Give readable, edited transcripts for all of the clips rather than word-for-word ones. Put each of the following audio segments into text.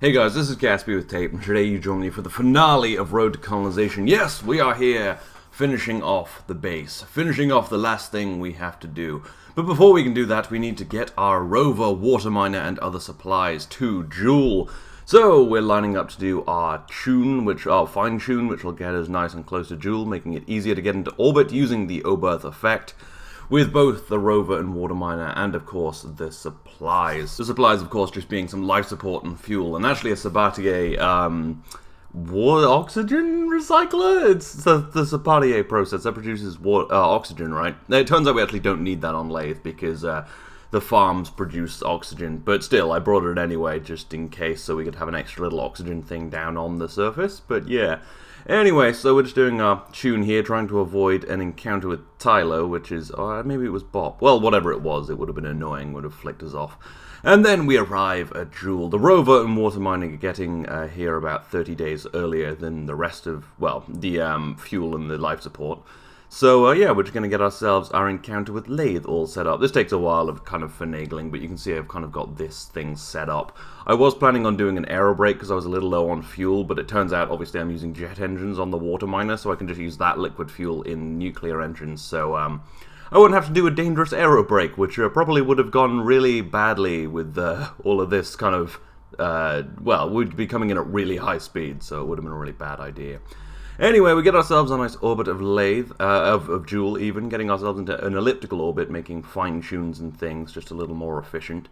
Hey guys, this is Gatsby with Tape, and today you join me for the finale of Road to Colonisation. Yes, we are here, finishing off the base, finishing off the last thing we have to do. But before we can do that, we need to get our Rover, water miner, and other supplies to Joule. So we're lining up to do our fine tune, which will get us nice and close to Joule, making it easier to get into orbit using the Oberth effect, with both the rover and water miner, and of course the supplies. The supplies, of course, just being some life support and fuel, and actually a Sabatier oxygen recycler. It's the Sabatier process that produces oxygen, right? It turns out we actually don't need that on Lathe because the farms produce oxygen, but still, I brought it anyway just in case, so we could have an extra little oxygen thing down on the surface. But yeah. Anyway, so we're just doing our tune here, trying to avoid an encounter with Tylo, which is, maybe it was Bop. Well, whatever it was, it would have been annoying, would have flicked us off. And then we arrive at Joule. The rover and water mining are getting here about 30 days earlier than the rest of, well, the fuel and the life support. So, yeah, we're just going to get ourselves our encounter with Lathe all set up. This takes a while of kind of finagling, but you can see I've kind of got this thing set up. I was planning on doing an aero brake because I was a little low on fuel, but it turns out, obviously, I'm using jet engines on the water miner, so I can just use that liquid fuel in nuclear engines, so, I wouldn't have to do a dangerous aero brake, which probably would have gone really badly with all of this kind of, we'd be coming in at really high speed, so it would have been a really bad idea. Anyway, we get ourselves a nice orbit of Lathe, of Joule even, getting ourselves into an elliptical orbit, making fine tunes and things just a little more efficient,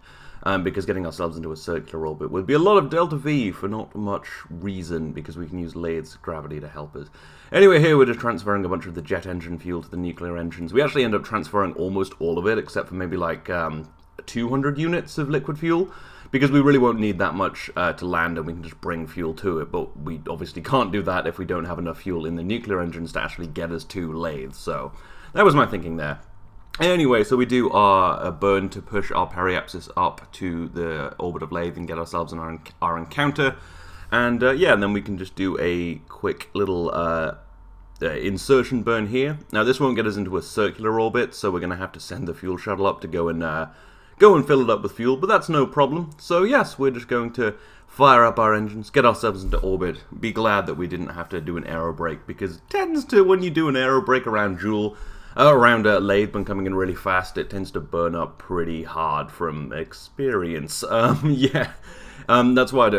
because getting ourselves into a circular orbit would be a lot of delta V for not much reason, because we can use Lathe's gravity to help us. Anyway, here we're just transferring a bunch of the jet engine fuel to the nuclear engines. We actually end up transferring almost all of it, except for maybe like 200 units of liquid fuel, because we really won't need that much to land, and we can just bring fuel to it, but we obviously can't do that if we don't have enough fuel in the nuclear engines to actually get us to Lathe, so that was my thinking there. Anyway, so we do our burn to push our periapsis up to the orbit of Lathe and get ourselves in our encounter, and yeah, and then we can just do a quick little insertion burn here. Now this won't get us into a circular orbit, so we're going to have to send the fuel shuttle up to go and fill it up with fuel, but that's no problem. So yes, we're just going to fire up our engines, get ourselves into orbit, be glad that we didn't have to do an aero brake, because it tends to, when you do an aero brake around Joule, around Lathe when coming in really fast, it tends to burn up pretty hard from experience. Yeah. That's why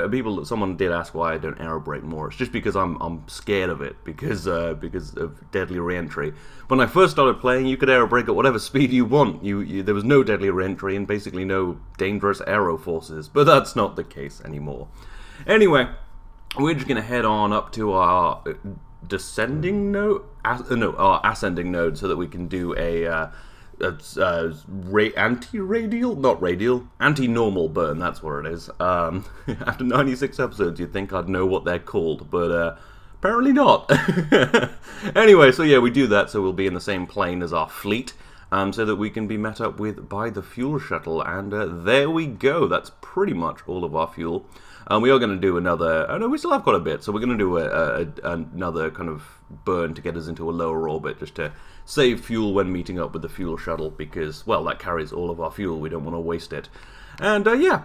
someone did ask why I don't aero brake more. It's just because I'm scared of it, because of deadly re-entry. When I first started playing, you could aero brake at whatever speed you want. There was no deadly re-entry and basically no dangerous aero forces, but that's not the case anymore. Anyway, we're just gonna head on up to our ascending node, so that we can do a anti-normal burn, that's what it is. After 96 episodes, you'd think I'd know what they're called, but apparently not. Anyway, so yeah, we do that, so we'll be in the same plane as our fleet, so that we can be met up with by the fuel shuttle, and there we go. That's pretty much all of our fuel. We are going to do another, no, we still have quite a bit, so we're going to do another kind of burn to get us into a lower orbit, just to save fuel when meeting up with the fuel shuttle, because, well, that carries all of our fuel, we don't want to waste it. And, yeah,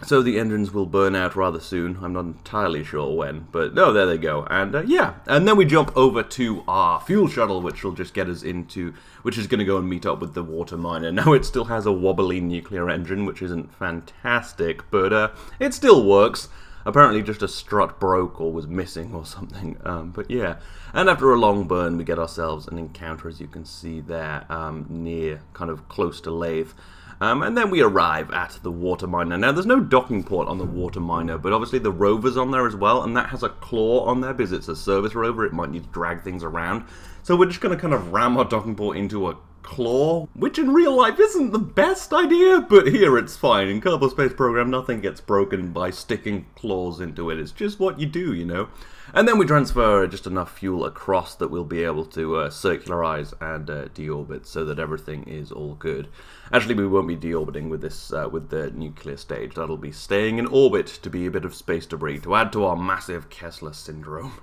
so the engines will burn out rather soon. I'm not entirely sure when, but no, there they go. And yeah, and then we jump over to our fuel shuttle, which will just get us into, which is going to go and meet up with the water miner. Now it still has a wobbly nuclear engine, which isn't fantastic, but it still works. Apparently just a strut broke or was missing or something, but yeah. And after a long burn, we get ourselves an encounter, as you can see there, near, kind of close to Lathe. And then we arrive at the water miner. Now, there's no docking port on the water miner, but obviously the rover's on there as well, and that has a claw on there because it's a service rover. It might need to drag things around. So we're just going to kind of ram our docking port into a claw, which in real life isn't the best idea, but here it's fine. In Kerbal Space Program, nothing gets broken by sticking claws into it. It's just what you do, you know. And then we transfer just enough fuel across that we'll be able to circularize and deorbit, so that everything is all good. Actually, we won't be deorbiting with this with the nuclear stage. That'll be staying in orbit to be a bit of space debris to add to our massive Kessler syndrome.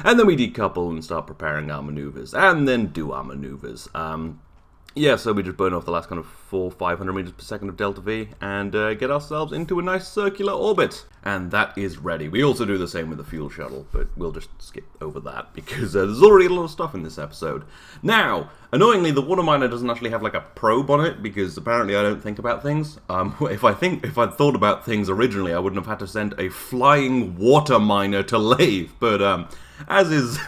And then we decouple and start preparing our maneuvers, and then do our maneuvers. yeah, so we just burn off the last kind of 500 meters per second of delta V and get ourselves into a nice circular orbit. And that is ready. We also do the same with the fuel shuttle, but we'll just skip over that because there's already a lot of stuff in this episode. Now, annoyingly, the water miner doesn't actually have like a probe on it because apparently I don't think about things. If I'd thought about things originally, I wouldn't have had to send a flying water miner to Lathe. But as is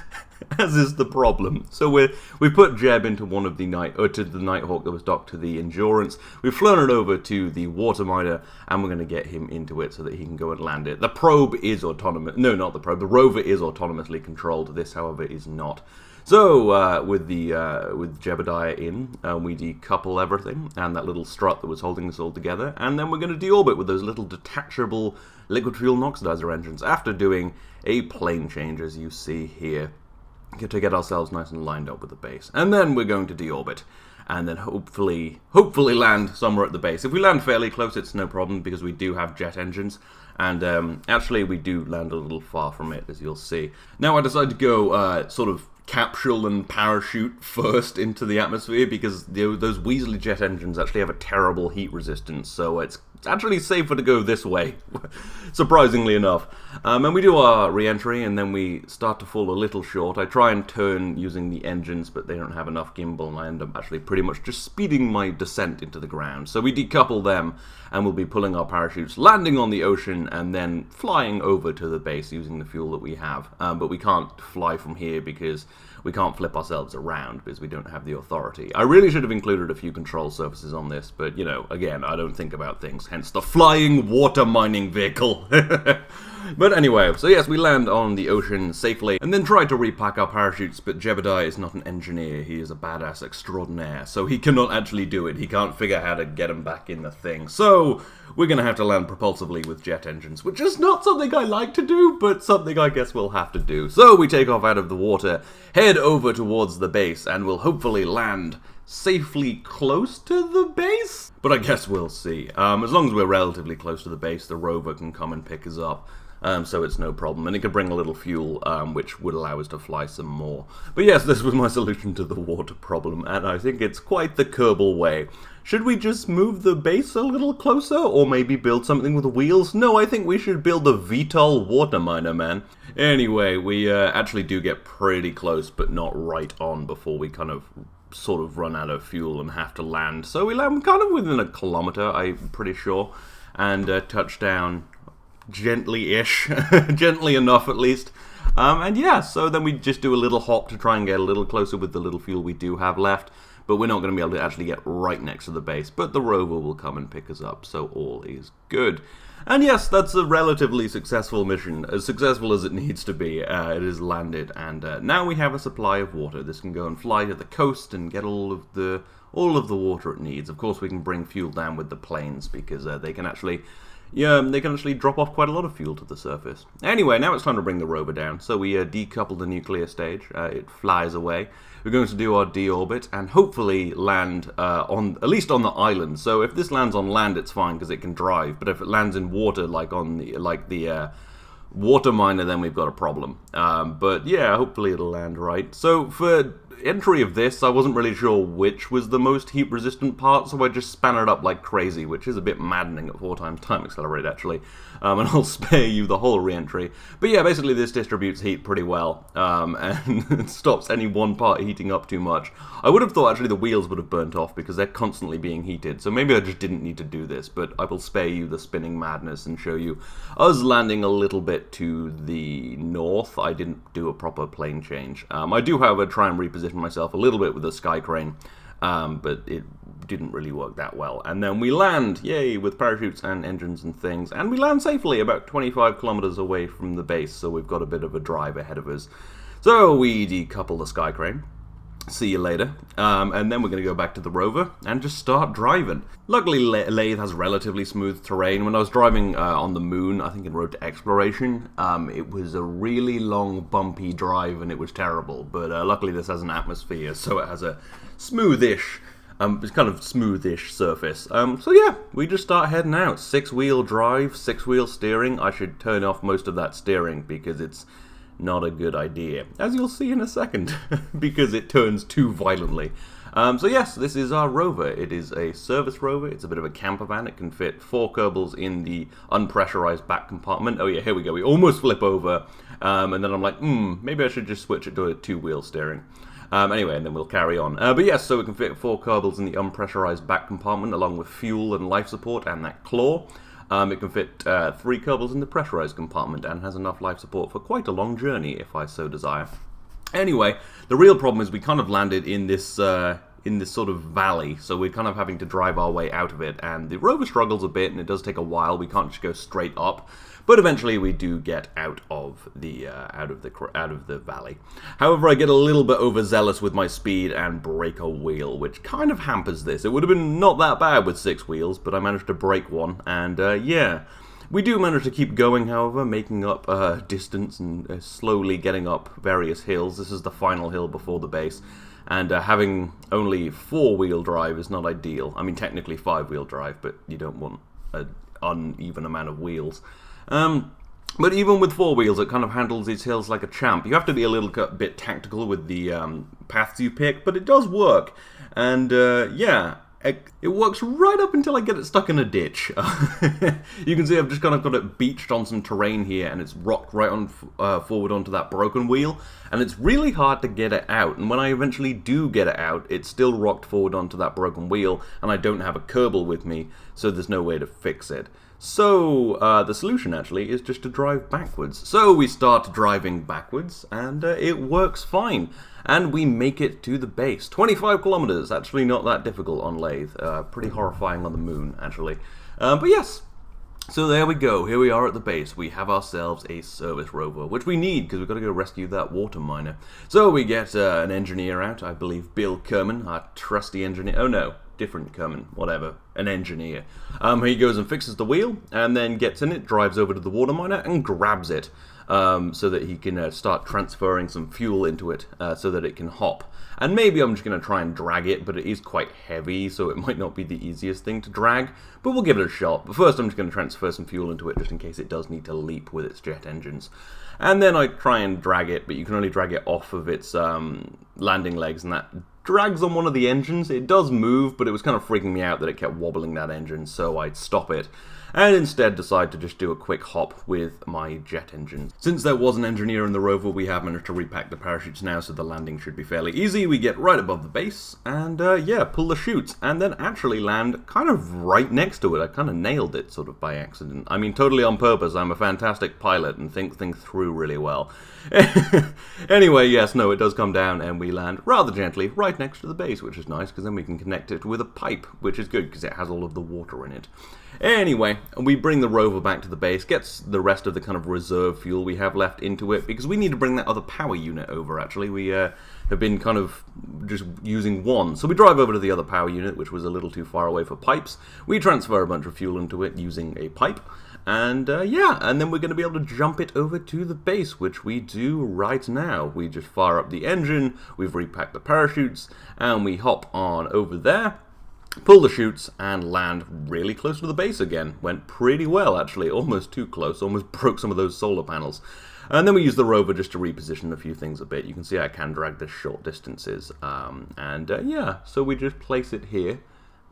the problem. So we put Jeb into one of the to the Nighthawk that was docked to the Endurance. We've flown it over to the water miner, and we're going to get him into it so that he can go and land it. The probe is autonomous. No, not the probe. The rover is autonomously controlled. This, however, is not. So with Jebediah in, we decouple everything and that little strut that was holding this all together, and then we're going to deorbit with those little detachable liquid fuel oxidizer engines after doing a plane change, as you see here, to get ourselves nice and lined up with the base. And then we're going to deorbit and then hopefully land somewhere at the base. If we land fairly close, it's no problem because we do have jet engines, and actually we do land a little far from it, as you'll see. Now I decided to go sort of capsule and parachute first into the atmosphere because those Weasley jet engines actually have a terrible heat resistance, so it's actually safer to go this way, surprisingly enough. And we do our re-entry, and then we start to fall a little short. I try and turn using the engines, but they don't have enough gimbal, and I end up actually pretty much just speeding my descent into the ground. So we decouple them, and we'll be pulling our parachutes, landing on the ocean, and then flying over to the base using the fuel that we have. But we can't fly from here because we can't flip ourselves around because we don't have the authority. I really should have included a few control surfaces on this, but, you know, again, I don't think about things, hence the flying water mining vehicle. But anyway, so yes, we land on the ocean safely, and then try to repack our parachutes, but Jebediah is not an engineer, he is a badass extraordinaire, so he cannot actually do it. He can't figure how to get them back in the thing. So we're going to have to land propulsively with jet engines, which is not something I like to do, but something I guess we'll have to do. So we take off out of the water, head over towards the base, and we'll hopefully land safely close to the base? But I guess we'll see. As long as we're relatively close to the base, the rover can come and pick us up. So it's no problem, and it could bring a little fuel, which would allow us to fly some more. But yes, this was my solution to the water problem, and I think it's quite the Kerbal way. Should we just move the base a little closer, or maybe build something with wheels? No, I think we should build a VTOL water miner, man. Anyway, we actually do get pretty close, but not right on before we sort of run out of fuel and have to land. So we land kind of within a kilometer, I'm pretty sure, and touch down gently-ish, gently enough at least. And yeah, so then we just do a little hop to try and get a little closer with the little fuel we do have left, but we're not going to be able to actually get right next to the base, but the rover will come and pick us up, so all is good. And yes, that's a relatively successful mission, as successful as it needs to be. It is landed, and now we have a supply of water. This can go and fly to the coast and get all of the water it needs. Of course, we can bring fuel down with the planes because they can actually drop off quite a lot of fuel to the surface. Anyway, now it's time to bring the rover down. So we decouple the nuclear stage. It flies away. We're going to do our deorbit and hopefully land at least on the island. So if this lands on land, it's fine because it can drive. But if it lands in water, like the water miner, then we've got a problem. But yeah, hopefully it'll land right. So for entry of this, I wasn't really sure which was the most heat resistant part, so I just span it up like crazy, which is a bit maddening at 4 times time accelerate actually, and I'll spare you the whole re-entry. But yeah, basically this distributes heat pretty well, and it stops any one part heating up too much. I would have thought actually the wheels would have burnt off because they're constantly being heated, so maybe I just didn't need to do this, but I will spare you the spinning madness and show you us landing a little bit to the north. I didn't do a proper plane change. I do, however, try and reposition myself a little bit with a sky crane, but it didn't really work that well. And then we land, yay, with parachutes and engines and things, and we land safely about 25 kilometers away from the base, so we've got a bit of a drive ahead of us. So we decouple the sky crane. See you later. And then we're going to go back to the rover and just start driving. Luckily, Lathe has relatively smooth terrain. When I was driving on the moon, I think in Road to Exploration, it was a really long, bumpy drive and it was terrible. But luckily this has an atmosphere, so it has a smoothish, it's kind of smoothish surface. So yeah, we just start heading out. 6-wheel drive, 6-wheel steering. I should turn off most of that steering because it's not a good idea, as you'll see in a second, because it turns too violently. So yes, this is our rover. It is a service rover. It's a bit of a camper van. It can fit 4 Kerbals in the unpressurized back compartment. Oh yeah, here we go. We almost flip over, and then I'm like, maybe I should just switch it to a 2-wheel steering. Anyway, and then we'll carry on. But yes, so we can fit 4 Kerbals in the unpressurized back compartment, along with fuel and life support and that claw. It can fit 3 Kerbals in the pressurized compartment and has enough life support for quite a long journey, if I so desire. Anyway, the real problem is we kind of landed in this sort of valley, so we're kind of having to drive our way out of it, and the rover struggles a bit, and it does take a while. We can't just go straight up, but eventually we do get out of the valley. However, I get a little bit overzealous with my speed and break a wheel, which kind of hampers this. It would have been not that bad with 6 wheels, but I managed to break one, and yeah. We do manage to keep going, however, making up distance and slowly getting up various hills. This is the final hill before the base, and having only 4-wheel drive is not ideal. I mean, technically 5-wheel drive, but you don't want an uneven amount of wheels. But even with 4 wheels, it kind of handles these hills like a champ. You have to be a little bit tactical with the paths you pick, but it does work. And yeah. It works right up until I get it stuck in a ditch. You can see I've just kind of got it beached on some terrain here, and it's rocked right on forward onto that broken wheel, and it's really hard to get it out. And when I eventually do get it out, it's still rocked forward onto that broken wheel, and I don't have a Kerbal with me, so there's no way to fix it. So the solution actually is just to drive backwards. So we start driving backwards, and it works fine. And we make it to the base. 25 kilometers, actually not that difficult on lathe. Pretty horrifying on the moon, actually. But yes, so there we go. Here we are at the base. We have ourselves a service rover, which we need because we've got to go rescue that water miner. So we get an engineer out, I believe Bill Kerman, our trusty engineer. Oh no, different Kerman, whatever, an engineer. He goes and fixes the wheel, and then gets in it, drives over to the water miner, and grabs it. So that he can start transferring some fuel into it so that it can hop. And maybe I'm just going to try and drag it, but it is quite heavy, so it might not be the easiest thing to drag, but we'll give it a shot. But first I'm just going to transfer some fuel into it just in case it does need to leap with its jet engines. And then I try and drag it, but you can only drag it off of its landing legs, and that drags on one of the engines. It does move, but it was kind of freaking me out that it kept wobbling that engine, so I'd stop it. And instead decide to just do a quick hop with my jet engine. Since there was an engineer in the rover, we have managed to repack the parachutes now, so the landing should be fairly easy. We get right above the base, and yeah, pull the chutes, and then actually land kind of right next to it. I kind of nailed it, sort of by accident. I mean, totally on purpose. I'm a fantastic pilot and think things through really well. Anyway, yes, no, it does come down, and we land rather gently right next to the base, which is nice, because then we can connect it with a pipe, which is good, because it has all of the water in it. Anyway, we bring the rover back to the base, gets the rest of the kind of reserve fuel we have left into it, because we need to bring that other power unit over, actually. We have been kind of just using one. So we drive over to the other power unit, which was a little too far away for pipes. We transfer a bunch of fuel into it using a pipe. And yeah, and then we're going to be able to jump it over to the base, which we do right now. We just fire up the engine, we've repacked the parachutes, and we hop on over there. Pull the chutes and land really close to the base again. Went pretty well, actually. Almost too close. Almost broke some of those solar panels. And then we use the rover just to reposition a few things a bit. You can see I can drag this short distances. Yeah, so we just place it here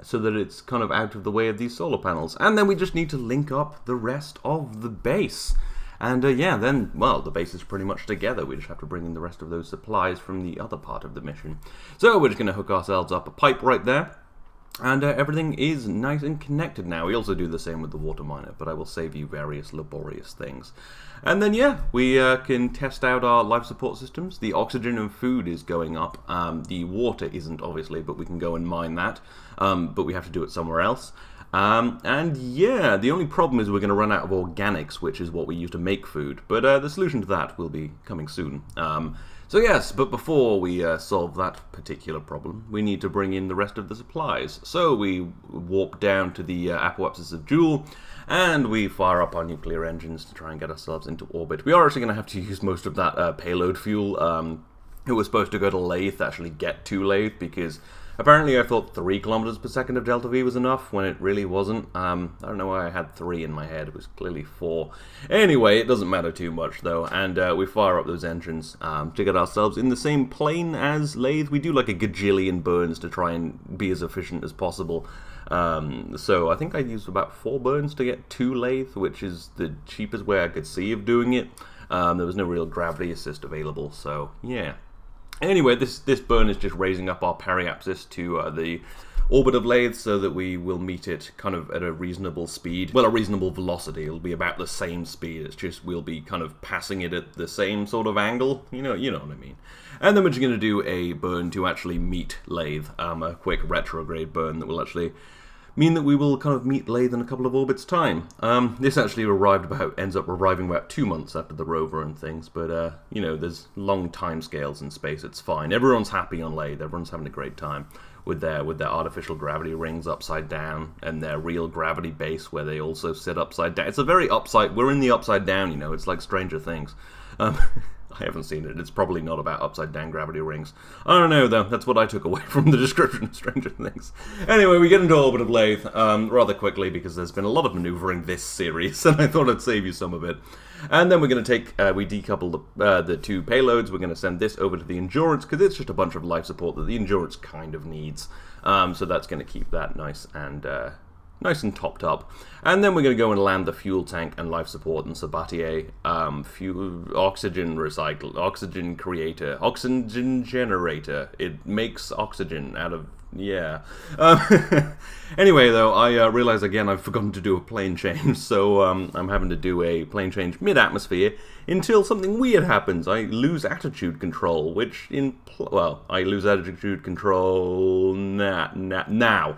so that it's kind of out of the way of these solar panels. And then we just need to link up the rest of the base. And yeah, then, well, the base is pretty much together. We just have to bring in the rest of those supplies from the other part of the mission. So we're just going to hook ourselves up a pipe right there. And everything is nice and connected now. We also do the same with the water miner, but I will save you various laborious things. And then, yeah, we can test out our life support systems. The oxygen and food is going up. The water isn't, obviously, but we can go and mine that. But we have to do it somewhere else. And yeah, the only problem is we're going to run out of organics, which is what we use to make food. But the solution to that will be coming soon. So yes, but before we solve that particular problem, we need to bring in the rest of the supplies. So we warp down to the apoapsis of Joule, and we fire up our nuclear engines to try and get ourselves into orbit. We are actually going to have to use most of that payload fuel. It was supposed to go to Lathe, actually get to Lathe, because Apparently I thought 3 kilometers per second of delta V was enough when it really wasn't. I don't know why I had 3 in my head, it was clearly 4. Anyway, it doesn't matter too much though, and we fire up those engines to get ourselves in the same plane as Lathe. We do like a gajillion burns to try and be as efficient as possible. So I think I used about 4 burns to get 2 Lathe, which is the cheapest way I could see of doing it. There was no real gravity assist available, so yeah. Anyway, this burn is just raising up our periapsis to the orbit of Lathe so that we will meet it kind of at a reasonable speed. Well, a reasonable velocity. It'll be about the same speed. It's just we'll be kind of passing it at the same sort of angle. You know what I mean. And then we're just going to do a burn to actually meet Lathe. A quick retrograde burn that will actually mean that we will kind of meet Lathe in a couple of orbits' time. This actually ends up arriving about 2 months after the rover and things, but, you know, there's long time scales in space, it's fine. Everyone's happy on Lathe, everyone's having a great time with their artificial gravity rings upside down, and their real gravity base where they also sit upside down. It's a very we're in the upside down, you know, it's like Stranger Things. I haven't seen it. It's probably not about upside-down gravity rings. I don't know, though. That's what I took away from the description of Stranger Things. Anyway, we get into orbit of Lathe rather quickly because there's been a lot of maneuvering this series, and I thought I'd save you some of it. And then we're going to we decouple the 2 payloads. We're going to send this over to the Endurance because it's just a bunch of life support that the Endurance kind of needs. So that's going to keep that nice and topped up. And then we're going to go and land the fuel tank and life support and Sabatier, oxygen creator, oxygen generator. It makes oxygen out of, yeah. Anyway, though, I realize again I've forgotten to do a plane change, so I'm having to do a plane change mid-atmosphere until something weird happens. I lose attitude control, which I lose attitude control now,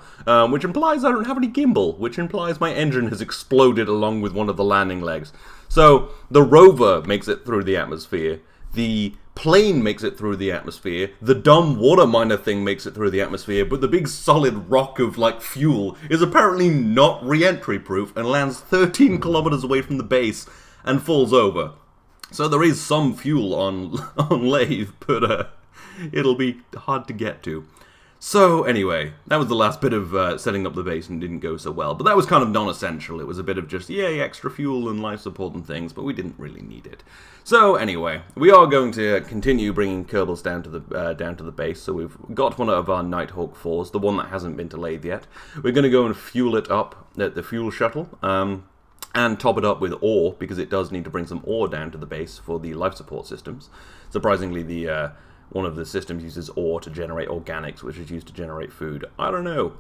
which implies I don't have any gimbal, which implies my engine has exploded along with one of the landing legs. So the rover makes it through the atmosphere, the plane makes it through the atmosphere, the dumb water miner thing makes it through the atmosphere, but the big solid rock of, like, fuel is apparently not re-entry proof and lands 13 kilometers away from the base and falls over. So there is some fuel on Lathe, but it'll be hard to get to. So anyway, that was the last bit of setting up the base and didn't go so well. But that was kind of non-essential. It was a bit of just, yay, extra fuel and life support and things, but we didn't really need it. So anyway, we are going to continue bringing Kerbals down to the base. So we've got one of our Nighthawk 4s, the one that hasn't been to Lathe yet. We're going to go and fuel it up at the fuel shuttle. And top it up with ore, because it does need to bring some ore down to the base for the life support systems. Surprisingly, one of the systems uses ore to generate organics, which is used to generate food. I don't know.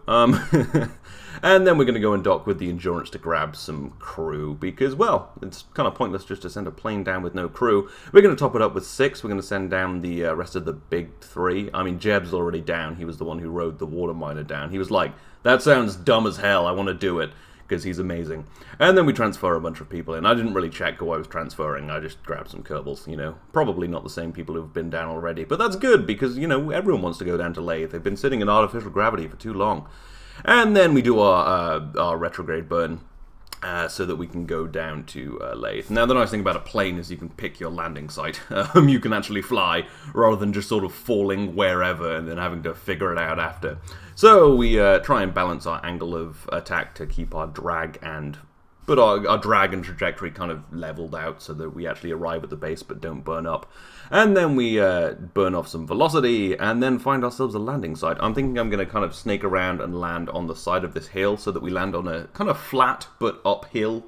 And then we're going to go and dock with the Endurance to grab some crew, because, well, it's kind of pointless just to send a plane down with no crew. We're going to top it up with 6. We're going to send down the rest of the big 3. I mean, Jeb's already down. He was the one who rode the water miner down. He was like, that sounds dumb as hell. I want to do it. Because he's amazing. And then we transfer a bunch of people in. I didn't really check who I was transferring. I just grabbed some Kerbals, you know. Probably not the same people who've been down already. But that's good, because, you know, everyone wants to go down to Lathe. They've been sitting in artificial gravity for too long. And then we do our retrograde burn. So that we can go down to Lathe. Now, the nice thing about a plane is you can pick your landing site. You can actually fly, rather than just sort of falling wherever and then having to figure it out after. So we try and balance our angle of attack to keep our drag and trajectory kind of leveled out so that we actually arrive at the base but don't burn up. And then we burn off some velocity and then find ourselves a landing site. I'm thinking I'm going to kind of snake around and land on the side of this hill so that we land on a kind of flat but uphill,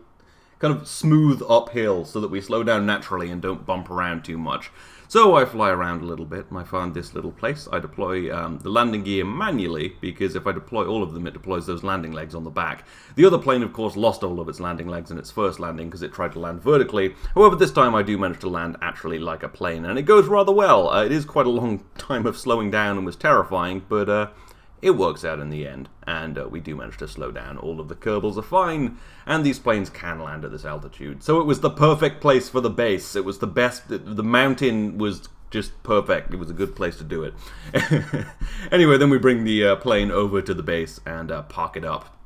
kind of smooth uphill so that we slow down naturally and don't bump around too much. So I fly around a little bit and I find this little place. I deploy the landing gear manually, because if I deploy all of them, it deploys those landing legs on the back. The other plane, of course, lost all of its landing legs in its first landing because it tried to land vertically. However, this time I do manage to land actually like a plane, and it goes rather well. It is quite a long time of slowing down and was terrifying, but it works out in the end, and we do manage to slow down. All of the Kerbals are fine, and these planes can land at this altitude. So it was the perfect place for the base. It was the best. The mountain was just perfect. It was a good place to do it. Anyway, then we bring the plane over to the base and park it up.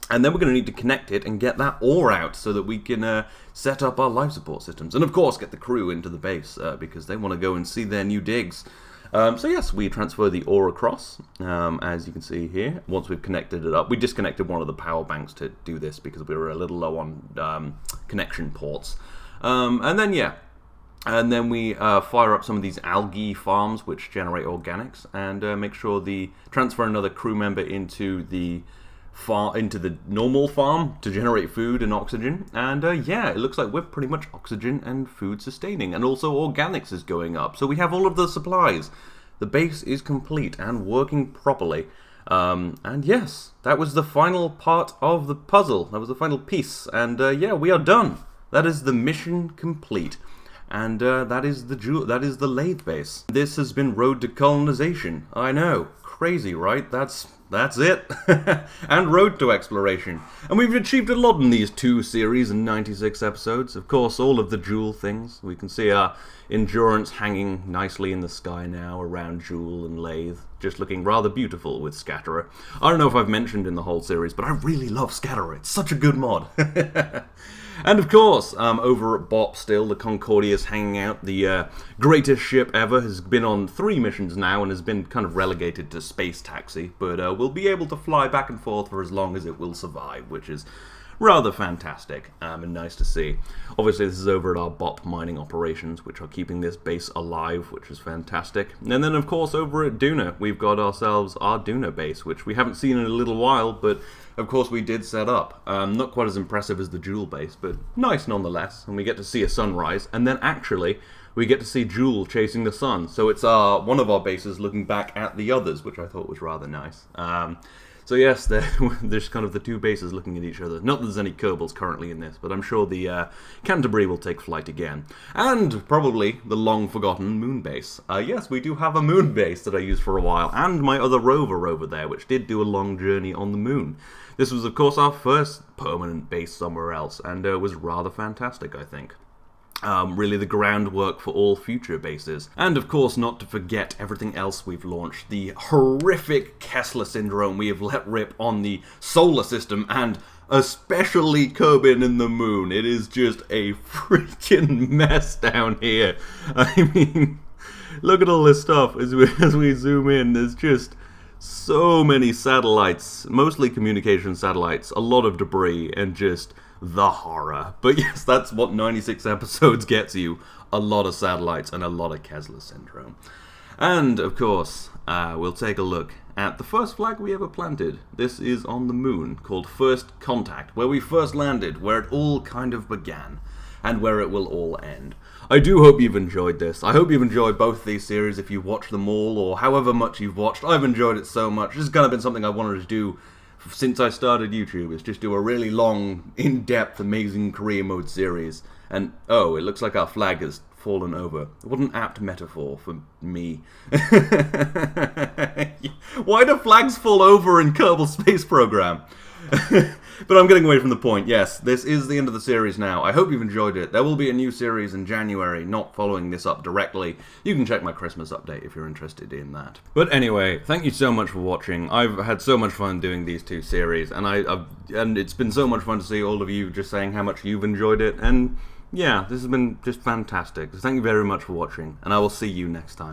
And then we're going to need to connect it and get that ore out so that we can set up our life support systems. And of course, get the crew into the base because they want to go and see their new digs. So yes, we transfer the ore across, as you can see here. Once we've connected it up, we disconnected one of the power banks to do this because we were a little low on connection ports. And then we fire up some of these algae farms which generate organics, and make sure transfer another crew member into the normal farm to generate food and oxygen. And it looks like we're pretty much oxygen and food sustaining, and also organics is going up, so we have all of the supplies. The base is complete and working properly. And yes, that was the final part of the puzzle. That was the final piece, and we are done. That is the mission complete. And that is the lathe base. This has been Road to Colonization. I know, crazy, right? That's it. And Road to Exploration. And we've achieved a lot in these 2 series and 96 episodes. Of course, all of the Joule things. We can see our Endurance hanging nicely in the sky now around Joule and Lathe, just looking rather beautiful with Scatterer. I don't know if I've mentioned in the whole series, but I really love Scatterer. It's such a good mod. And of course, over at BOP still, the Concordia is hanging out. The greatest ship ever has been on 3 missions now and has been kind of relegated to space taxi, but will be able to fly back and forth for as long as it will survive, which is rather fantastic and nice to see. Obviously, this is over at our BOP mining operations, which are keeping this base alive, which is fantastic. And then, of course, over at Duna, we've got ourselves our Duna base, which we haven't seen in a little while, but of course we did set up. Not quite as impressive as the Joule base, but nice nonetheless. And we get to see a sunrise, and then actually we get to see Joule chasing the sun. So it's one of our bases looking back at the others, which I thought was rather nice. So yes, there's kind of the 2 bases looking at each other. Not that there's any Kerbals currently in this, but I'm sure the Canterbury will take flight again. And probably the long-forgotten moon base. Yes, we do have a moon base that I used for a while, and my other Rover over there, which did do a long journey on the moon. This was, of course, our first permanent base somewhere else, and was rather fantastic, I think. Really the groundwork for all future bases. And of course, not to forget everything else we've launched. The horrific Kessler syndrome we have let rip on the solar system, and especially Kerbin in the moon. It is just a freaking mess down here. I mean, look at all this stuff as we zoom in. There's just so many satellites, mostly communication satellites, a lot of debris, and just the horror. But yes, that's what 96 episodes gets you. A lot of satellites and a lot of Kessler syndrome. And, of course, we'll take a look at the first flag we ever planted. This is on the moon, called First Contact, where we first landed, where it all kind of began, and where it will all end. I do hope you've enjoyed this. I hope you've enjoyed both these series if you've watched them all, or however much you've watched. I've enjoyed it so much. This has kind of been something I wanted to do since I started YouTube, is just do a really long, in-depth, amazing career mode series. And, oh, it looks like our flag has fallen over. What an apt metaphor for me. Why do flags fall over in Kerbal Space Program? But I'm getting away from the point. Yes, this is the end of the series now. I hope you've enjoyed it. There will be a new series in January, not following this up directly. You can check my Christmas update if you're interested in that. But anyway, thank you so much for watching. I've had so much fun doing these 2 series, and it's been so much fun to see all of you just saying how much you've enjoyed it. And yeah, this has been just fantastic. So thank you very much for watching, and I will see you next time.